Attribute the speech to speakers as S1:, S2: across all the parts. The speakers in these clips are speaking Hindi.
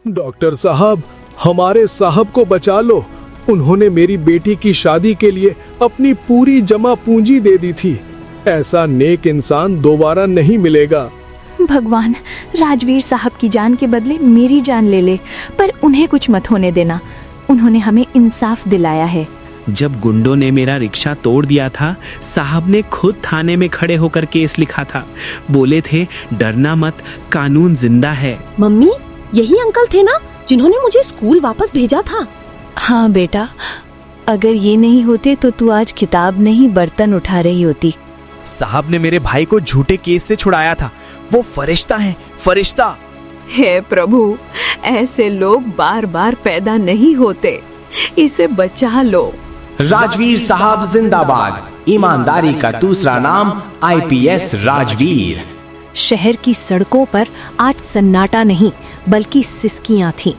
S1: डॉक्टर साहब, हमारे साहब को बचा लो। उन्होंने मेरी बेटी की शादी के लिए अपनी पूरी जमा पूंजी दे दी थी। ऐसा नेक इंसान दोबारा नहीं मिलेगा।
S2: भगवान, राजवीर साहब की जान के बदले मेरी जान ले ले, पर उन्हें कुछ मत होने देना। उन्होंने हमें इंसाफ दिलाया है।
S3: जब गुंडों ने मेरा रिक्शा तोड़ दिया था, साहब ने खुद थाने में खड़े होकर केस लिखा था। बोले थे डरना मत, कानून जिंदा है।
S4: मम्मी, यही अंकल थे ना जिन्होंने मुझे स्कूल वापस भेजा था?
S2: हाँ बेटा, अगर ये नहीं होते तो तू आज किताब नहीं बर्तन उठा रही होती।
S3: साहब ने मेरे भाई को झूठे केस से छुड़ाया था। वो फरिश्ता है, फरिश्ता।
S5: हे प्रभु, ऐसे लोग बार बार पैदा नहीं होते, इसे बचा लो।
S6: राजवीर साहब जिंदाबाद। ईमानदारी का दूसरा नाम IPS राजवीर।
S4: शहर की सड़कों पर आज सन्नाटा नहीं बल्कि सिसकियां थीं।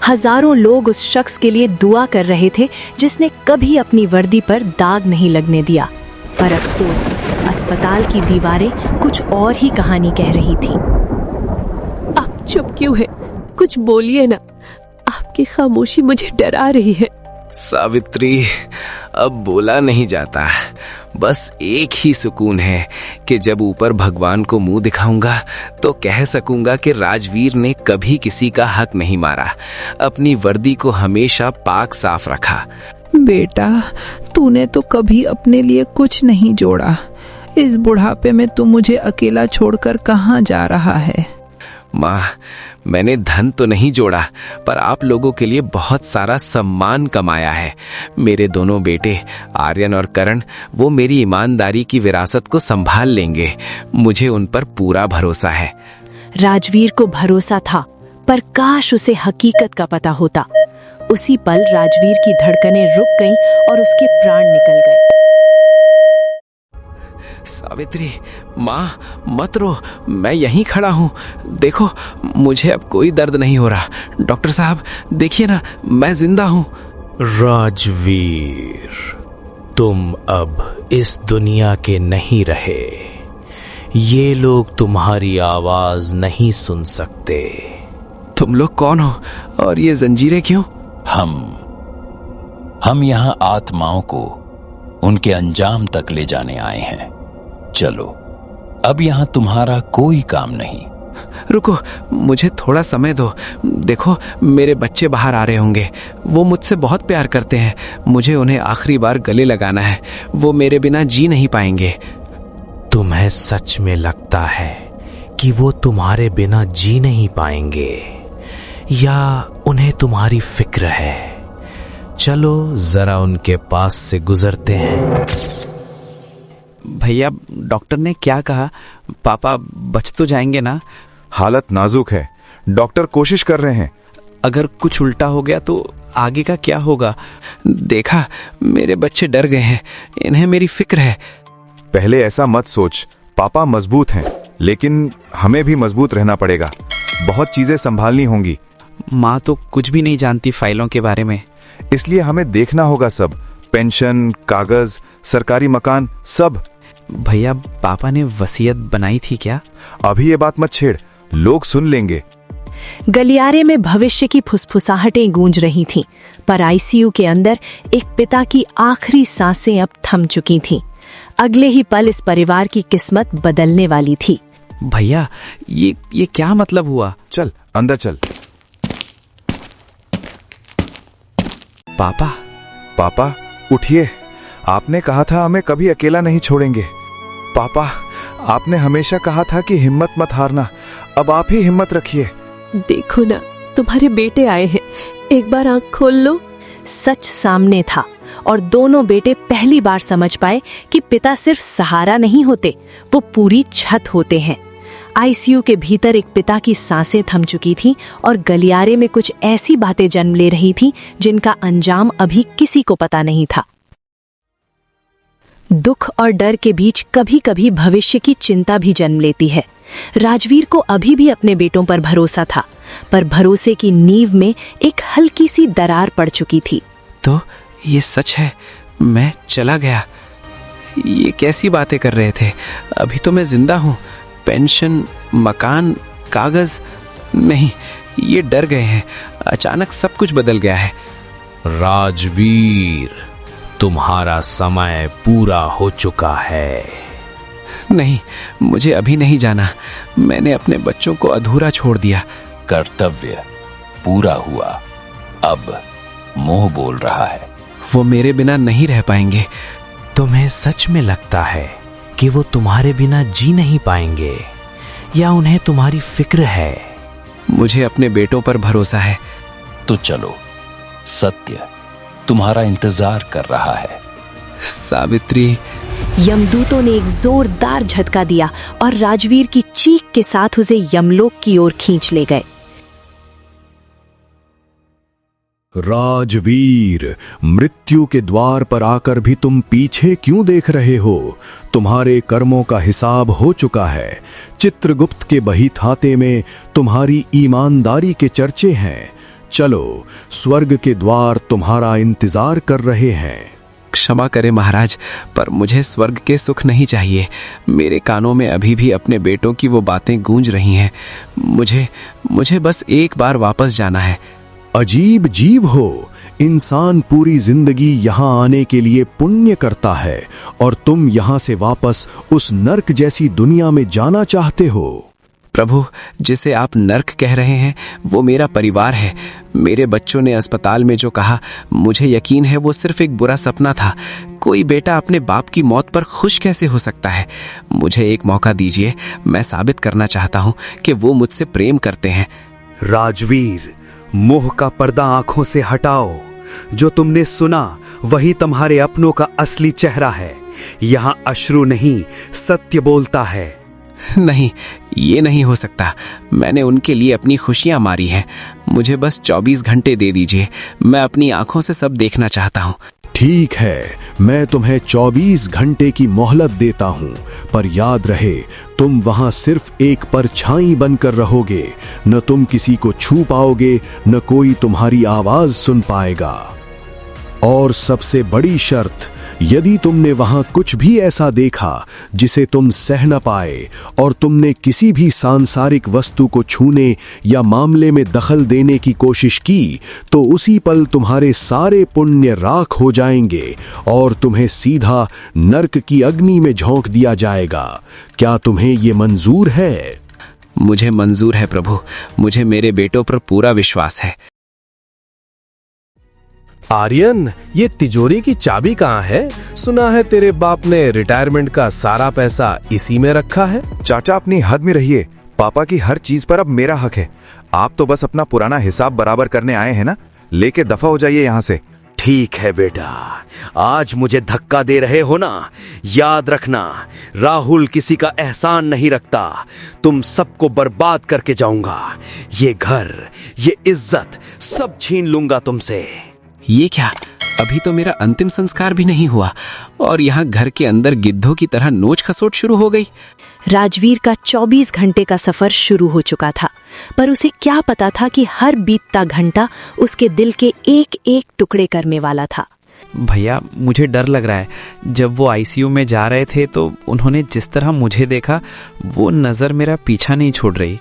S4: हजारों लोग उस शख्स के लिए दुआ कर रहे थे जिसने कभी अपनी वर्दी पर दाग नहीं लगने दिया। पर अफसोस, अस्पताल की दीवारें कुछ और ही कहानी कह रही थीं।
S5: आप चुप क्यों है? कुछ बोलिए ना, आपकी खामोशी मुझे डरा रही है।
S6: सावित्री, अब बोला नहीं जाता। बस एक ही सुकून है कि जब ऊपर भगवान को मुंह दिखाऊंगा तो कह सकूंगा कि राजवीर ने कभी किसी का हक नहीं मारा, अपनी वर्दी को हमेशा पाक साफ रखा।
S7: बेटा, तूने तो कभी अपने लिए कुछ नहीं जोड़ा। इस बुढ़ापे में तू मुझे अकेला छोड़कर कहाँ जा रहा है?
S6: माँ, मैंने धन तो नहीं जोड़ा, पर आप लोगों के लिए बहुत सारा सम्मान कमाया है। मेरे दोनों बेटे आर्यन और करण, वो मेरी ईमानदारी की विरासत को संभाल लेंगे। मुझे उन पर पूरा भरोसा है।
S4: राजवीर को भरोसा था, पर काश उसे हकीकत का पता होता। उसी पल राजवीर की धड़कनें रुक गईं और उसके प्राण निकल गए।
S6: सावित्री, माँ मत रो, मैं यहीं खड़ा हूँ। देखो, मुझे अब कोई दर्द नहीं हो रहा। डॉक्टर साहब, देखिए ना, मैं जिंदा हूँ।
S1: राजवीर, तुम अब इस दुनिया के नहीं रहे। ये लोग तुम्हारी आवाज नहीं सुन सकते।
S6: तुम लोग कौन हो और ये जंजीरें क्यों?
S8: हम यहाँ आत्माओं को उनके अंजाम तक ले जाने आए हैं। चलो, अब यहाँ तुम्हारा कोई काम नहीं।
S6: रुको, मुझे थोड़ा समय दो। देखो, मेरे बच्चे बाहर आ रहे होंगे। वो मुझसे बहुत प्यार करते हैं। मुझे उन्हें आखिरी बार गले लगाना है। वो मेरे बिना जी नहीं पाएंगे।
S1: तुम्हें सच में लगता है कि वो तुम्हारे बिना जी नहीं पाएंगे, या उन्हें तुम्हारी फिक्र है? चलो जरा उनके पास से गुजरते हैं।
S3: भैया, डॉक्टर ने क्या कहा? पापा बच तो जाएंगे ना?
S9: हालत नाजुक है, डॉक्टर कोशिश कर रहे हैं।
S3: अगर कुछ उल्टा हो गया तो आगे का क्या होगा?
S6: देखा, मेरे बच्चे डर गए हैं। इन्हें मेरी फिक्र है।
S9: पहले ऐसा मत सोच। पापा मजबूत हैं, लेकिन हमें भी मजबूत रहना पड़ेगा। बहुत चीजें संभालनी होंगी।
S3: माँ तो कुछ भी नहीं जानती फाइलों के बारे में,
S9: इसलिए हमें देखना होगा सब। पेंशन, कागज, सरकारी मकान, सब।
S3: भैया, पापा ने वसीयत बनाई थी क्या?
S9: अभी ये बात मत छेड़, लोग सुन लेंगे।
S4: गलियारे में भविष्य की फुसफुसाहटें गूंज रही थीं, पर ICU के अंदर एक पिता की आखिरी सांसें अब थम चुकी थीं। अगले ही पल इस परिवार की किस्मत बदलने वाली थी।
S3: भैया, ये क्या मतलब हुआ?
S9: चल अंदर चल। पापा उठिए। आपने कहा था हमें कभी अकेला नहीं छोड़ेंगे। पापा, आपने हमेशा कहा था कि हिम्मत मत हारना। अब आप ही हिम्मत रखिए।
S5: देखो ना, तुम्हारे बेटे आए हैं। एक बार आंख खोल लो।
S4: सच सामने था और दोनों बेटे पहली बार समझ पाए कि पिता सिर्फ सहारा नहीं होते, वो पूरी छत होते हैं। ICU के भीतर एक पिता की सांसें थम चुकी थीं और गलियारे में कुछ ऐसी बातें जन्म ले रही थीं जिनका अंजाम अभी किसी को पता नहीं था। दुख और डर के बीच कभी कभी भविष्य की चिंता भी जन्म लेती है। राजवीर को अभी भी अपने बेटों पर भरोसा था, पर भरोसे की नींव में एक हल्की सी दरार पड़ चुकी थी।
S6: तो ये सच है, मैं चला गया। ये कैसी बातें कर रहे थे? अभी तो मैं जिंदा हूँ। पेंशन, मकान, कागज, नहीं, ये डर गए हैं। अचानक सब कुछ बदल गया है।
S1: राजवीर, तुम्हारा समय पूरा हो चुका है।
S6: नहीं, मुझे अभी नहीं जाना। मैंने अपने बच्चों को अधूरा छोड़ दिया।
S8: कर्तव्य पूरा हुआ, अब मोह बोल रहा है।
S6: वो मेरे बिना नहीं रह पाएंगे।
S1: तुम्हें सच में लगता है कि वो तुम्हारे बिना जी नहीं पाएंगे, या उन्हें तुम्हारी फिक्र है?
S6: मुझे अपने बेटों पर भरोसा है।
S8: तो चलो, सत्य तुम्हारा इंतजार कर रहा है।
S6: सावित्री।
S4: यमदूतों ने एक जोरदार झटका दिया और राजवीर की चीख के साथ उसे यमलोक की ओर खींच ले गए।
S10: राजवीर, मृत्यु के द्वार पर आकर भी तुम पीछे क्यों देख रहे हो? तुम्हारे कर्मों का हिसाब हो चुका है। चित्रगुप्त के बही खाते में तुम्हारी ईमानदारी के चर्चे हैं। चलो, स्वर्ग के द्वार तुम्हारा इंतजार कर रहे हैं।
S6: क्षमा करें महाराज, पर मुझे स्वर्ग के सुख नहीं चाहिए। मेरे कानों में अभी भी अपने बेटों की वो बातें गूंज रही हैं। मुझे बस एक बार वापस जाना है।
S10: अजीब जीव हो, इंसान पूरी जिंदगी यहाँ आने के लिए पुण्य करता है और तुम यहाँ से वापस उस नर्क जैसी दुनिया में जाना चाहते हो।
S6: प्रभु, जिसे आप नर्क कह रहे हैं वो मेरा परिवार है। मेरे बच्चों ने अस्पताल में जो कहा, मुझे यकीन है वो सिर्फ एक बुरा सपना था। कोई बेटा अपने बाप की मौत पर खुश कैसे हो सकता है? मुझे एक मौका दीजिए। मैं साबित करना चाहता हूँ कि वो मुझसे प्रेम करते हैं।
S11: राजवीर, मोह का पर्दा आंखों से हटाओ। जो तुमने सुना वही तुम्हारे अपनों का असली चेहरा है। यहाँ अश्रु नहीं, सत्य बोलता है।
S6: नहीं, ये नहीं हो सकता। मैंने उनके लिए अपनी खुशियां मारी हैं। मुझे बस 24 घंटे दे दीजिए। मैं अपनी आंखों से सब देखना चाहता हूँ।
S10: ठीक है, मैं तुम्हें 24 घंटे की मोहलत देता हूँ, पर याद रहे, तुम वहाँ सिर्फ एक परछाई बनकर रहोगे। न तुम किसी को छू पाओगे, न कोई तुम्हारी आवाज सुन पाएगा। और सबसे बड़ी शर्त, यदि तुमने वहां कुछ भी ऐसा देखा जिसे तुम सह न पाए और तुमने किसी भी सांसारिक वस्तु को छूने या मामले में दखल देने की कोशिश की, तो उसी पल तुम्हारे सारे पुण्य राख हो जाएंगे और तुम्हें सीधा नर्क की अग्नि में झोंक दिया जाएगा। क्या तुम्हें ये मंजूर है?
S6: मुझे मंजूर है प्रभु। मुझे मेरे बेटों पर पूरा विश्वास है।
S12: आर्यन, ये तिजोरी की चाबी कहाँ है? सुना है तेरे बाप ने रिटायरमेंट का सारा पैसा इसी में रखा है।
S9: चाचा, अपनी हद में रहिए। पापा की हर चीज पर अब मेरा हक है। आप तो बस अपना पुराना हिसाब बराबर करने आए हैं ना। लेके दफा हो जाइए यहाँ से।
S11: ठीक है बेटा, आज मुझे धक्का दे रहे हो ना? याद रखना, राहुल किसी का एहसान नहीं रखता। तुम सबको बर्बाद करके जाऊंगा। ये घर, ये इज्जत सब छीन लूंगा तुमसे।
S6: ये क्या? अभी तो मेरा अंतिम संस्कार भी नहीं हुआ और यहाँ घर के अंदर गिद्धों की तरह नोच खसोट शुरू हो गई।
S4: राजवीर का 24 घंटे का सफर शुरू हो चुका था, पर उसे क्या पता था कि हर बीतता घंटा उसके दिल के एक एक टुकड़े करने वाला था।
S3: भैया, मुझे डर लग रहा है। जब वो आईसीयू में जा रहे थे तो उन्होंने जिस तरह मुझे देखा, वो नजर मेरा पीछा नहीं छोड़ रही।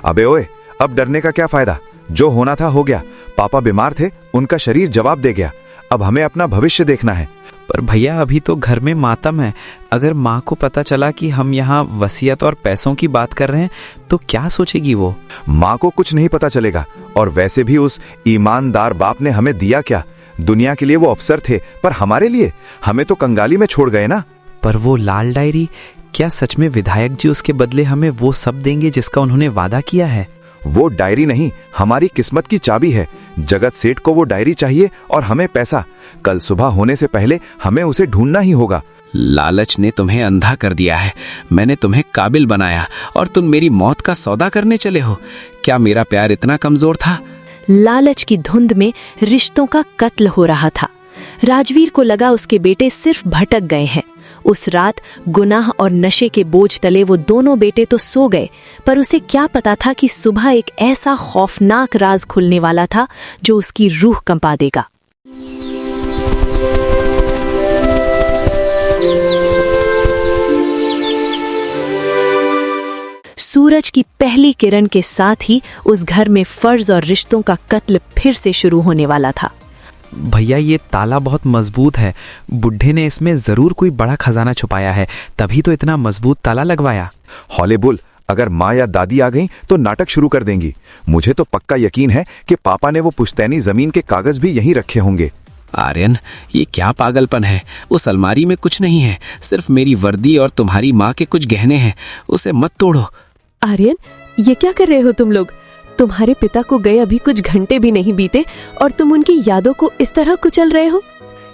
S9: अबे ओए, अब डरने का क्या फायदा? जो होना था हो गया। पापा बीमार थे, उनका शरीर जवाब दे गया। अब हमें अपना भविष्य देखना है।
S3: पर भैया, अभी तो घर में मातम है। अगर माँ को पता चला कि हम यहाँ वसीयत और पैसों की बात कर रहे हैं तो क्या सोचेगी वो?
S9: माँ को कुछ नहीं पता चलेगा। और वैसे भी उस ईमानदार बाप ने हमें दिया क्या? दुनिया के लिए वो अफसर थे, पर हमारे लिए हमें तो कंगाली में छोड़ गए ना।
S3: पर वो लाल डायरी, क्या सच में विधायक जी उसके बदले हमें वो सब देंगे जिसका उन्होंने वादा किया है?
S9: वो डायरी नहीं, हमारी किस्मत की चाबी है। जगत सेठ को वो डायरी चाहिए और हमें पैसा। कल सुबह होने से पहले हमें उसे ढूंढना ही होगा।
S6: लालच ने तुम्हें अंधा कर दिया है। मैंने तुम्हें काबिल बनाया और तुम मेरी मौत का सौदा करने चले हो। क्या मेरा प्यार इतना कमजोर था?
S4: लालच की धुंध में रिश्तों का कत्ल हो रहा था। राजवीर को लगा उसके बेटे सिर्फ भटक गए हैं। उस रात गुनाह और नशे के बोझ तले वो दोनों बेटे तो सो गए, पर उसे क्या पता था कि सुबह एक ऐसा खौफनाक राज खुलने वाला था जो उसकी रूह कंपा देगा। सूरज की पहली किरण के साथ ही उस घर में फर्ज और रिश्तों का कत्ल फिर से शुरू होने वाला था।
S3: भैया ये ताला बहुत मजबूत है, बुढ़े ने इसमें जरूर कोई बड़ा खजाना छुपाया है, तभी तो इतना मजबूत ताला लगवाया।
S9: हौले बोल, अगर माँ या दादी आ गईं तो नाटक शुरू कर देंगी। मुझे तो पक्का यकीन है कि पापा ने वो पुश्तैनी जमीन के कागज भी यहीं रखे होंगे।
S6: आर्यन, ये क्या पागलपन है? उस अलमारी में कुछ नहीं है, सिर्फ मेरी वर्दी और तुम्हारी माँ के कुछ गहने हैं। उसे मत तोड़ो।
S4: आर्यन, ये क्या कर रहे हो तुम लोग? तुम्हारे पिता को गए अभी कुछ घंटे भी नहीं बीते और तुम उनकी यादों को इस तरह कुचल रहे हो।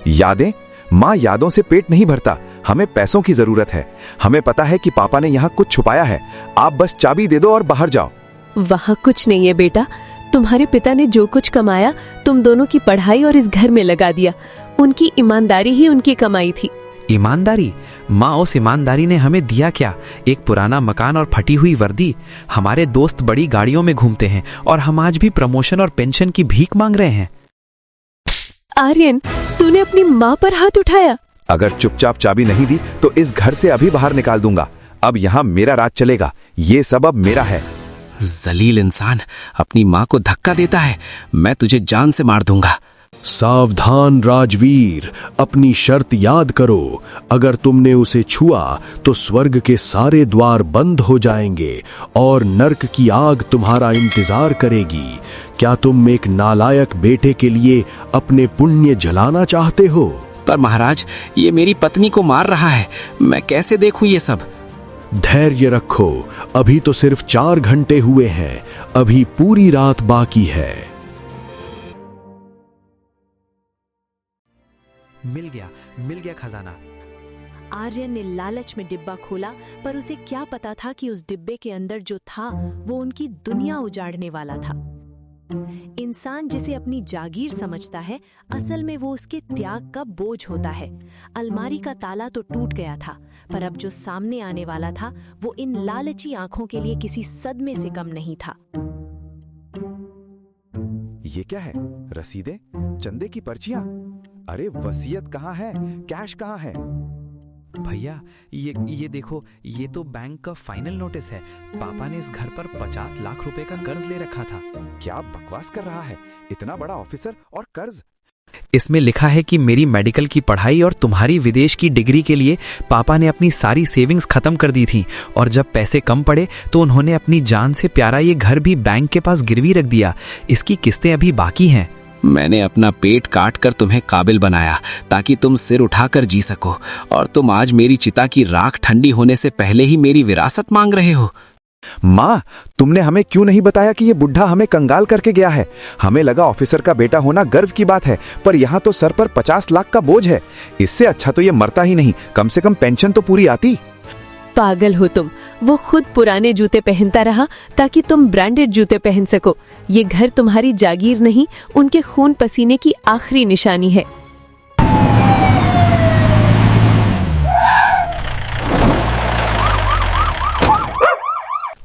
S9: यादें? माँ, यादों से पेट नहीं भरता, हमें पैसों की जरूरत है। हमें पता है कि पापा ने यहाँ कुछ छुपाया है। आप बस चाबी दे दो और बाहर जाओ।
S4: वहाँ कुछ नहीं है बेटा। तुम्हारे पिता ने जो कुछ कमाया तुम दोनों की पढ़ाई और इस घर में लगा दिया। उनकी ईमानदारी ही उनकी कमाई थी।
S3: ईमानदारी? माँ, उस ईमानदारी ने हमें दिया क्या? एक पुराना मकान और फटी हुई वर्दी। हमारे दोस्त बड़ी गाड़ियों में घूमते हैं और हम आज भी प्रमोशन और पेंशन की भीख मांग रहे हैं।
S4: आर्यन, तूने अपनी माँ पर हाथ उठाया।
S9: अगर चुपचाप चाबी नहीं दी तो इस घर से अभी बाहर निकाल दूंगा। अब यहाँ मेरा राज चलेगा, ये सब अब मेरा है।
S6: जलील इंसान अपनी माँ को धक्का देता है, मैं तुझे जान से मार दूंगा।
S10: सावधान राजवीर, अपनी शर्त याद करो। अगर तुमने उसे छुआ तो स्वर्ग के सारे द्वार बंद हो जाएंगे और नर्क की आग तुम्हारा इंतजार करेगी। क्या तुम एक नालायक बेटे के लिए अपने पुण्य जलाना चाहते हो?
S6: पर महाराज, ये मेरी पत्नी को मार रहा है, मैं कैसे देखूं ये सब?
S10: धैर्य रखो, अभी तो सिर्फ 4 घंटे हुए हैं, अभी पूरी रात बाकी है।
S3: मिल गया खजाना।
S4: आर्यन ने लालच में डिब्बा खोला, पर उसे क्या पता था कि उस डिब्बे के अंदर जो था वो उनकी दुनिया उजाड़ने वाला था। इंसान जिसे अपनी जागीर समझता है, असल में वो उसके त्याग का बोझ होता है। अलमारी का ताला तो टूट गया था, पर अब जो सामने आने वाला था वो इन लालची आंखों के लिए किसी सदमे से कम नहीं था।
S9: ये क्या है? रसीदें, चंदे की पर्चियां। अरे वसीयत कहाँ है? कैश कहाँ है?
S3: भैया ये देखो, ये तो बैंक का फाइनल नोटिस है। पापा ने इस घर पर 50 लाख रुपए का कर्ज ले रखा था।
S9: क्या बकवास कर रहा है? इतना बड़ा ऑफिसर और कर्ज?
S3: इसमें लिखा है कि मेरी मेडिकल की पढ़ाई और तुम्हारी विदेश की डिग्री के लिए पापा ने अपनी सारी सेविंग्स खत्म कर दी थी, और जब पैसे कम पड़े तो उन्होंने अपनी जान से प्यारा ये घर भी बैंक के पास गिरवी रख दिया। इसकी किस्तें अभी बाकी हैं।
S6: मैंने अपना पेट काट कर तुम्हें काबिल बनाया ताकि तुम सिर उठाकर जी सको, और तुम आज मेरी चिता की राख ठंडी होने से पहले ही मेरी विरासत मांग रहे हो।
S9: माँ, तुमने हमें क्यों नहीं बताया कि ये बुढ़ा हमें कंगाल करके गया है? हमें लगा ऑफिसर का बेटा होना गर्व की बात है, पर यहाँ तो सर पर 50 लाख का बोझ है। इससे अच्छा तो ये मरता ही नहीं, कम से कम पेंशन तो पूरी आती।
S4: पागल हो तुम। वो खुद पुराने जूते पहनता रहा ताकि तुम ब्रांडेड जूते पहन सको। ये घर तुम्हारी जागीर नहीं, उनके खून पसीने की आखिरी निशानी है।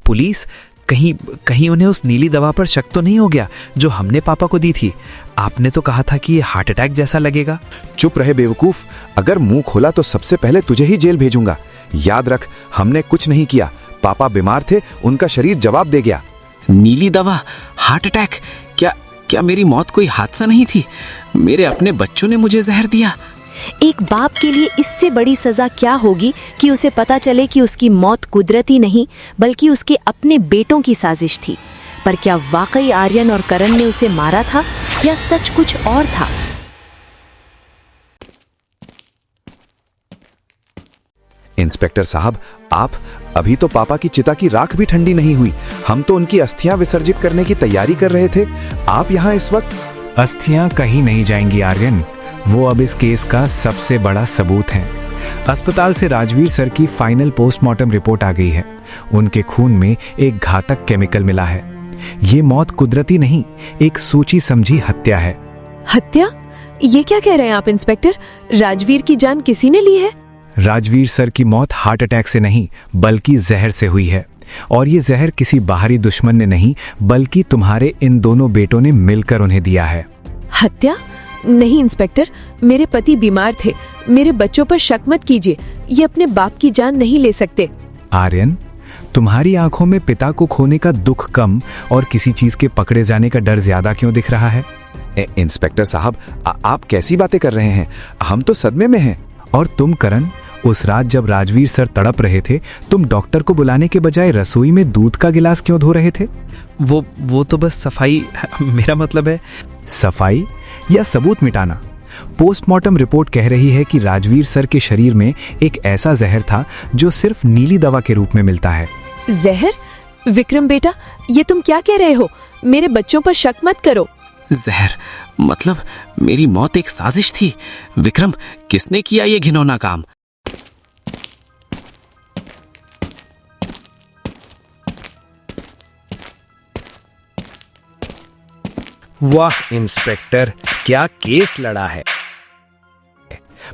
S3: पुलिस, कहीं उन्हें उस नीली दवा पर शक तो नहीं हो गया जो हमने पापा को दी थी? आपने तो कहा था कि ये हार्ट अटैक जैसा लगेगा।
S9: चुप रहे बेवकूफ, अगर मुंह खोला तो सबसे पहले तुझे ही जेल भेजूंगा। याद रख, हमने कुछ नहीं किया। पापा बीमार थे, उनका शरीर जवाब दे गया।
S6: नीली दवा, हार्ट अटैक? क्या मेरी मौत कोई हादसा नहीं थी? मेरे अपने बच्चों ने मुझे जहर दिया।
S4: एक बाप के लिए इससे बड़ी सजा क्या होगी कि उसे पता चले कि उसकी मौत कुदरती नहीं बल्कि उसके अपने बेटों की साजिश थी। पर क्या वाकई आर्यन और करण ने उसे मारा था या सच कुछ और था?
S9: इंस्पेक्टर साहब, आप, अभी तो पापा की चिता की राख भी ठंडी नहीं हुई। हम तो उनकी अस्थियां विसर्जित करने की तैयारी कर रहे थे। आप यहाँ इस वक्त?
S13: अस्थियां कहीं नहीं जाएंगी आर्यन, वो अब इस केस का सबसे बड़ा सबूत हैं। अस्पताल से राजवीर सर की फाइनल पोस्टमार्टम रिपोर्ट आ गई है। उनके खून में एक घातक केमिकल मिला है। ये मौत कुदरती नहीं, एक सोची समझी हत्या है।
S4: हत्या? ये क्या कह रहे हैं आप इंस्पेक्टर? राजवीर की जान किसी ने ली है?
S13: राजवीर सर की मौत हार्ट अटैक से नहीं बल्कि जहर से हुई है, और ये जहर किसी बाहरी दुश्मन ने नहीं बल्कि तुम्हारे इन दोनों बेटों ने मिलकर उन्हें दिया है।
S4: हत्या? नहीं इंस्पेक्टर, मेरे पति बीमार थे। मेरे बच्चों पर शक मत कीजिए, ये अपने बाप की जान नहीं ले सकते।
S13: आर्यन, तुम्हारी आंखों में पिता को खोने का दुख कम और किसी चीज के पकड़े जाने का डर ज्यादा क्यों दिख रहा है?
S9: इंस्पेक्टर साहब, आप कैसी बातें कर रहे हैं? हम तो सदमे में हैं।
S13: और तुम करण, उस रात जब राजवीर सर तड़प रहे थे, तुम डॉक्टर को बुलाने के बजाय रसोई में दूध का गिलास क्यों धो रहे थे?
S3: वो तो बस सफाई, मेरा मतलब है।
S13: सफाई या सबूत मिटाना? पोस्टमार्टम रिपोर्ट कह रही है कि राजवीर सर के शरीर में एक ऐसा जहर था जो सिर्फ नीली दवा के रूप में मिलता है।
S4: जहर? विक्रम बेटा, ये तुम क्या कह रहे हो? मेरे बच्चों पर शक मत करो।
S6: जहर मतलब मेरी मौत एक साजिश थी। विक्रम, किसने किया ये घिनौना काम?
S14: वाह इंस्पेक्टर, क्या केस लड़ा है।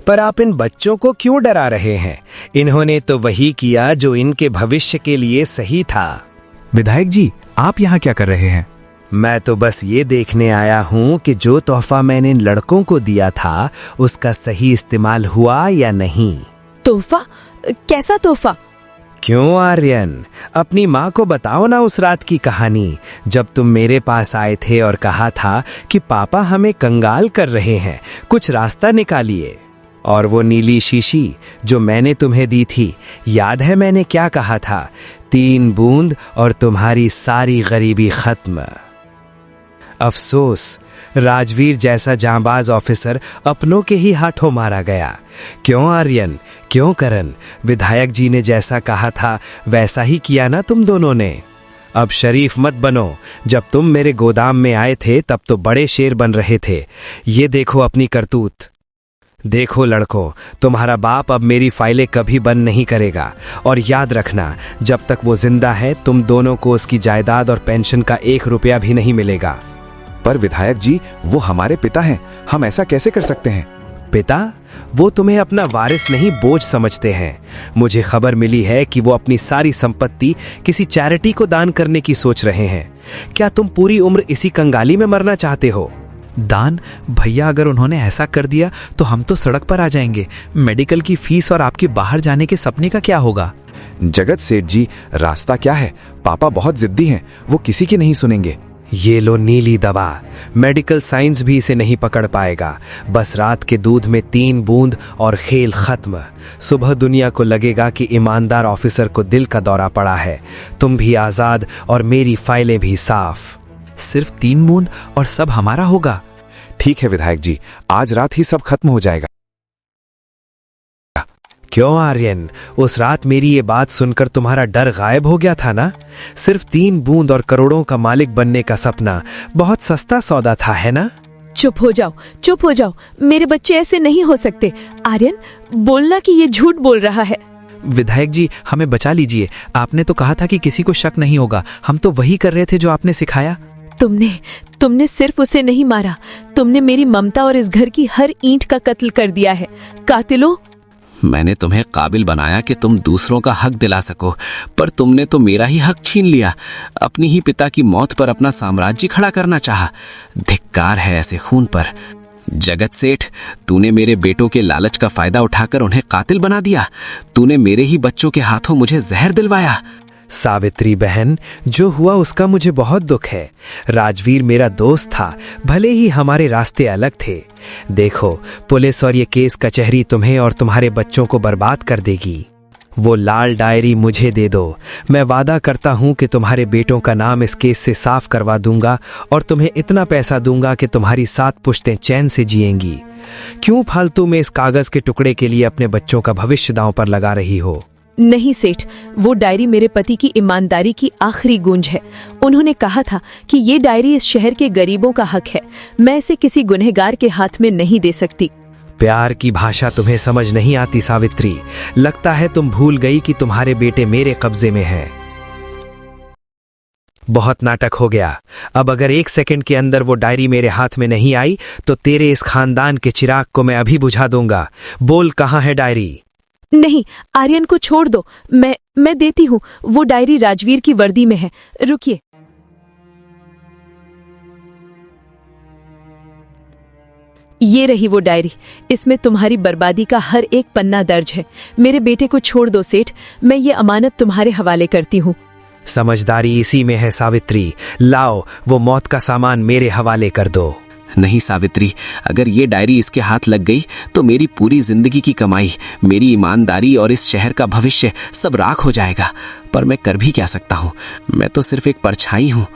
S14: पर आप इन बच्चों को क्यों डरा रहे हैं? इन्होंने तो वही किया जो इनके भविष्य के लिए सही था।
S13: विधायक जी, आप यहाँ क्या कर रहे हैं?
S14: मैं तो बस ये देखने आया हूँ कि जो तोहफा मैंने इन लड़कों को दिया था उसका सही इस्तेमाल हुआ या नहीं।
S4: तोहफा? कैसा तोहफा?
S14: क्यों आर्यन, अपनी माँ को बताओ ना उस रात की कहानी, जब तुम मेरे पास आए थे और कहा था कि पापा हमें कंगाल कर रहे हैं, कुछ रास्ता निकालिए। और वो नीली शीशी जो मैंने तुम्हें दी थी, याद है मैंने क्या कहा था? 3 बूंद और तुम्हारी सारी गरीबी खत्म। अफसोस, राजवीर जैसा जांबाज ऑफिसर अपनों के ही हाथों मारा गया। क्यों आर्यन, क्यों करण? विधायक जी ने जैसा कहा था वैसा ही किया ना तुम दोनों ने। अब शरीफ मत बनो। जब तुम मेरे गोदाम में आए थे तब तो बड़े शेर बन रहे थे। ये देखो अपनी करतूत। देखो लड़कों, तुम्हारा बाप अब मेरी फाइलें कभी बंद नहीं करेगा। और याद रखना, जब तक वो जिंदा है तुम दोनों को उसकी जायदाद और पेंशन का 1 रुपया भी नहीं मिलेगा।
S9: पर विधायक जी, वो हमारे पिता हैं, हम ऐसा कैसे कर सकते हैं?
S14: पिता? वो तुम्हें अपना वारिस नहीं, बोझ समझते हैं। मुझे खबर मिली है कि वो अपनी सारी संपत्ति किसी चैरिटी को दान करने की सोच रहे हैं। क्या तुम पूरी उम्र इसी कंगाली में मरना चाहते हो?
S3: दान? भैया, अगर उन्होंने ऐसा कर दिया तो हम तो सड़क पर आ जाएंगे। मेडिकल की फीस और आपके बाहर जाने के सपने का क्या होगा?
S9: जगत सेठ जी, रास्ता क्या है? पापा बहुत जिद्दी हैं, वो किसी की नहीं सुनेंगे।
S14: ये लो नीली दवा, मेडिकल साइंस भी इसे नहीं पकड़ पाएगा। बस रात के दूध में 3 बूंद और खेल खत्म। सुबह दुनिया को लगेगा कि ईमानदार ऑफिसर को दिल का दौरा पड़ा है। तुम भी आजाद और मेरी फाइलें भी साफ।
S3: सिर्फ 3 बूंद और सब हमारा होगा?
S9: ठीक है विधायक जी, आज रात ही सब खत्म हो जाएगा।
S14: क्यों आर्यन, उस रात मेरी ये बात सुनकर तुम्हारा डर गायब हो गया था ना? सिर्फ 3 बूंद और करोड़ों का मालिक बनने का सपना बहुत सस्ता सौदा था, है ना?
S4: चुप हो जाओ, चुप हो जाओ। मेरे बच्चे ऐसे नहीं हो सकते। आर्यन, बोलना कि ये झूठ बोल रहा है।
S3: विधायक जी, हमें बचा लीजिए। आपने तो कहा था कि किसी को शक नहीं होगा। हम तो वही कर रहे थे जो आपने सिखाया।
S4: तुमने सिर्फ उसे नहीं मारा, तुमने मेरी ममता और इस घर की हर ईंट का कत्ल कर दिया है। कातिलों!
S6: मैंने तुम्हें काबिल बनाया कि तुम दूसरों का हक दिला सको, पर तुमने तो मेरा ही हक छीन लिया। अपनी ही पिता की मौत पर अपना साम्राज्य खड़ा करना चाहा। धिक्कार है ऐसे खून पर। जगत सेठ, तूने मेरे बेटों के लालच का फायदा उठाकर उन्हें कातिल बना दिया। तूने मेरे ही बच्चों के हाथों मुझे जहर दिलवाया।
S14: सावित्री बहन, जो हुआ उसका मुझे बहुत दुख है। राजवीर मेरा दोस्त था, भले ही हमारे रास्ते अलग थे। देखो, पुलिस और ये केस कचहरी तुम्हें और तुम्हारे बच्चों को बर्बाद कर देगी। वो लाल डायरी मुझे दे दो। मैं वादा करता हूं कि तुम्हारे बेटों का नाम इस केस से साफ करवा दूंगा और तुम्हें इतना पैसा दूंगा कि तुम्हारी 7 पुश्तें चैन से जिएंगी। क्यों फालतू में इस कागज के टुकड़े के लिए अपने बच्चों का भविष्य दांव पर लगा रही हो?
S4: नहीं सेठ, वो डायरी मेरे पति की ईमानदारी की आखिरी गूंज है। उन्होंने कहा था कि ये डायरी इस शहर के गरीबों का हक है। मैं इसे किसी गुनहगार के हाथ में नहीं दे सकती।
S14: प्यार की भाषा तुम्हें समझ नहीं आती सावित्री। लगता है तुम भूल गई कि तुम्हारे बेटे मेरे कब्जे में हैं। बहुत नाटक हो गया। अब अगर 1 सेकंड के अंदर वो डायरी मेरे हाथ में नहीं आई तो तेरे इस खानदान के चिराग को मैं अभी बुझा दूंगा। बोल, कहाँ है डायरी?
S4: नहीं, आर्यन को छोड़ दो। मैं देती हूँ। वो डायरी राजवीर की वर्दी में है। रुकिए। ये रही वो डायरी। इसमें तुम्हारी बर्बादी का हर एक पन्ना दर्ज है। मेरे बेटे को छोड़ दो सेठ, मैं ये अमानत तुम्हारे हवाले करती हूँ।
S14: समझदारी इसी में है सावित्री। लाओ वो मौत का सामान मेरे हवाले कर दो।
S6: नहीं सावित्री, अगर ये डायरी इसके हाथ लग गई तो मेरी पूरी जिंदगी की कमाई, मेरी ईमानदारी और इस शहर का भविष्य सब राख हो जाएगा। पर मैं कर भी क्या सकता हूँ, मैं तो सिर्फ एक परछाई हूँ।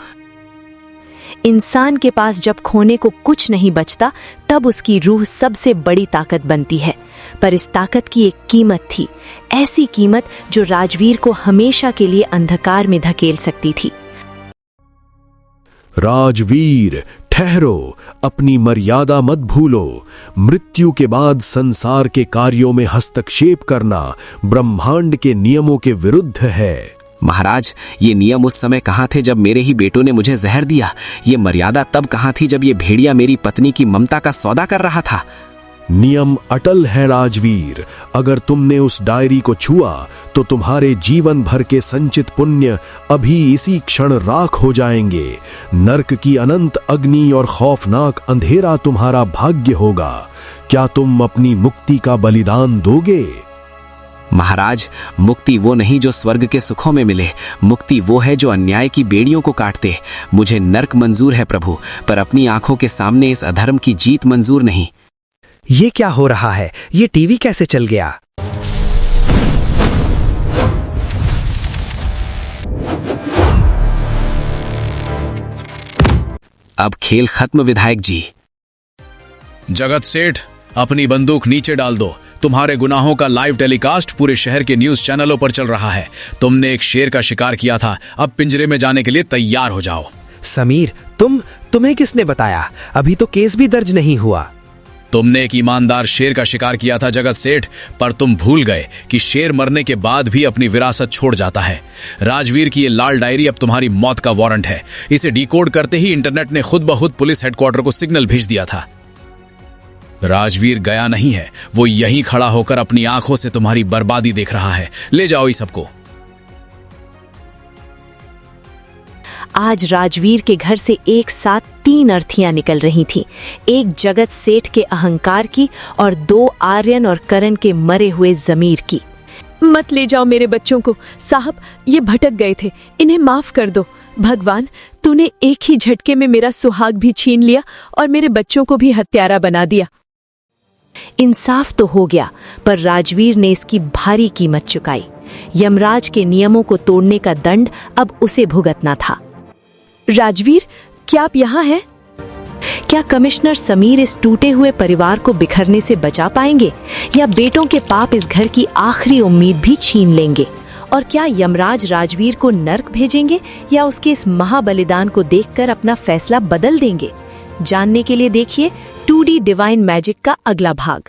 S4: इंसान के पास जब खोने को कुछ नहीं बचता तब उसकी रूह सबसे बड़ी ताकत बनती है। पर इस ताकत की एक कीमत थी, ऐसी कीमत जो राजवीर को हमेशा के लिए अंधकार में धकेल सकती थी।
S10: राजवीर, ठहरो, अपनी मर्यादा मत भूलो। मृत्यु के बाद संसार के कार्यों में हस्तक्षेप करना ब्रह्मांड के नियमों के विरुद्ध है।
S6: महाराज, ये नियम उस समय कहाँ थे जब मेरे ही बेटों ने मुझे जहर दिया? ये मर्यादा तब कहाँ थी जब ये भेड़िया मेरी पत्नी की ममता का सौदा कर रहा था?
S10: नियम अटल है राजवीर। अगर तुमने उस डायरी को छुआ तो तुम्हारे जीवन भर के संचित पुण्य अभी इसी क्षण राख हो जाएंगे। नर्क की अनंत अग्नि और खौफनाक अंधेरा तुम्हारा भाग्य होगा। क्या तुम अपनी मुक्ति का बलिदान दोगे?
S6: महाराज, मुक्ति वो नहीं जो स्वर्ग के सुखों में मिले, मुक्ति वो है जो अन्याय की बेड़ियों को काटते। मुझे नर्क मंजूर है प्रभु, पर अपनी आंखों के सामने इस अधर्म की जीत मंजूर नहीं।
S14: ये क्या हो रहा है? ये टीवी कैसे चल गया?
S6: अब खेल खत्म विधायक जी।
S15: जगत सेठ, अपनी बंदूक नीचे डाल दो। तुम्हारे गुनाहों का लाइव टेलीकास्ट पूरे शहर के न्यूज चैनलों पर चल रहा है। तुमने एक शेर का शिकार किया था, अब पिंजरे में जाने के लिए तैयार हो जाओ।
S14: समीर, तुम्हें किसने बताया? अभी तो केस भी दर्ज नहीं हुआ।
S15: तुमने एक ईमानदार शेर का शिकार किया था जगत सेठ, पर तुम भूल गए कि शेर मरने के बाद भी अपनी विरासत छोड़ जाता है। राजवीर की ये लाल डायरी अब तुम्हारी मौत का वारंट है। इसे डिकोड करते ही इंटरनेट ने खुद ब खुद पुलिस हेडक्वार्टर को सिग्नल भेज दिया था। राजवीर गया नहीं है, वो यहीं खड़ा होकर अपनी आंखों से तुम्हारी बर्बादी देख रहा है। ले जाओ इस सबको।
S4: आज राजवीर के घर से एक साथ 3 अर्थियां निकल रही थीं। एक जगत सेठ के अहंकार की और 2 आर्यन और करण के मरे हुए जमीर की। मत ले जाओ मेरे बच्चों को साहब, ये भटक गए थे, इन्हें माफ कर दो। भगवान, तूने एक ही झटके में मेरा सुहाग भी छीन लिया और मेरे बच्चों को भी हत्यारा बना दिया। इंसाफ तो हो गया, पर राजवीर ने इसकी भारी कीमत चुकाई। यमराज के नियमों को तोड़ने का दंड अब उसे भुगतना था। राजवीर, क्या आप यहाँ हैं? क्या कमिश्नर समीर इस टूटे हुए परिवार को बिखरने से बचा पाएंगे, या बेटों के पाप इस घर की आखिरी उम्मीद भी छीन लेंगे? और क्या यमराज राजवीर को नर्क भेजेंगे या उसके इस महाबलिदान को देखकर अपना फैसला बदल देंगे? जानने के लिए देखिए 2D डिवाइन मैजिक का अगला भाग।